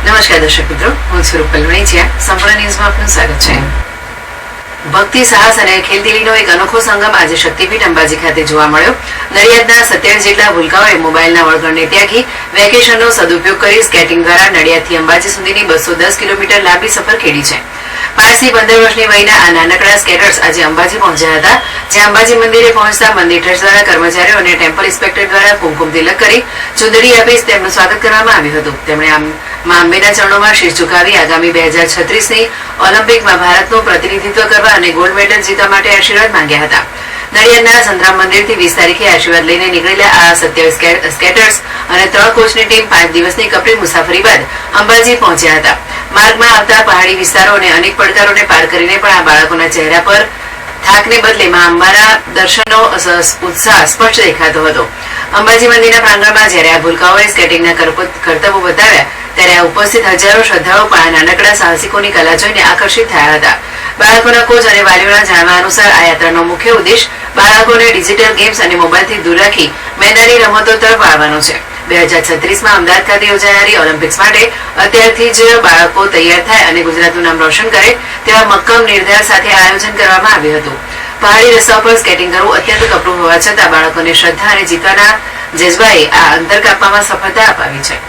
નમસ્કાર દર્શક મિત્રો, હું સ્વરૂપ કલવણીચિયા. સંપૂર્ણ ન્યૂઝમાં આપનું સ્વાગત છે. ભક્તિ, સાહસ અને ખેલદિલીનો એક અનોખો સંગમ આજે શક્તિપીઠ અંબાજી ખાતે જોવા મળ્યો. નડિયાદના 17 જેટલા ભૂલકાઓએ મોબાઈલના વળગણને ત્યાગી વેકેશનનો સદુપયોગ કરી સ્કેટિંગ દ્વારા નડિયાદથી અંબાજી સુધીની 210 કિલોમીટર લાંબી સફર ખેડી છે. 5 થી 15 વર્ષની વયના આ નાનકડા સ્કેટર્સ આજે અંબાજી પહોંચ્યા હતા, જ્યાં અંબાજી મંદિરે પહોંચતા મંદિર ટ્રસ્ટ દ્વારા કર્મચારીઓ અને ટેમ્પલ ઇન્સ્પેક્ટર દ્વારા કુમકુમ તિલક કરી ચુંદડી આપી તેમનું સ્વાગત કરવામાં આવ્યું હતું. તેમણે મા અંબેના ચરણોમાં શીશ ઝુકાવી આગામી 2036ની ઓલિમ્પિકમાં ભારતનું પ્રતિનિધિત્વ કરવા અને ગોલ્ડ મેડલ જીતવા માટે આશીર્વાદ માંગ્યા હતા. નડિયાદના સંતરામ મંદિરથી 20 તારીખે આશીર્વાદ લઈને નીકળેલા આ 27 સ્કેટર્સ અને 3 કોચની ટીમ 5 દિવસની કપરી મુસાફરી બાદ અંબાજી પહોંચ્યા હતા. માર્ગમાં આવતા પહાડી વિસ્તારો અને અનેક પડકારોને પાર કરીને પણ આ બાળકોના ચહેરા પર થાકને બદલે માં અંબાના દર્શનનો ઉત્સાહ સ્પષ્ટ દેખાતો હતો. અંબાજી મંદિરના પ્રાંગણમાં જ્યારે આ ભૂલકાઓએ સ્કેટિંગના કરતબો બતાવ્યા, ત્યારે આ ઉપસ્થિત હજારો શ્રદ્ધાળુઓ પણ આ નાનકડા સાહસિકોની કલા જોઈને આકર્ષિત થયા હતા. બાળકોના કોચ અને વાલીઓના જાણવા અનુસાર આ યાત્રાનો મુખ્ય ઉદ્દેશ બાળકોને ડિજિટલ ગેમ્સ અને મોબાઈલથી દૂર રાખી મેદાની રમતો તરફ વાળવાનો છે. 2036માં અમદાવાદ ખાતે યોજાનારી ઓલિમ્પિક્સ માટે અત્યારથી જ બાળકો તૈયાર થાય અને ગુજરાતનું નામ રોશન કરે તેવા મક્કમ નિર્ધાર સાથે આયોજન કરવામાં આવ્યું હતું. પહાડી રસ્તાઓ પર સ્કેટિંગ કરવું અત્યંત કપરું હોવા છતાં બાળકોને શ્રદ્ધા અને જીતવાના જજ્બાએ આ અંતર કાપવામાં સફળતા અપાવી છે.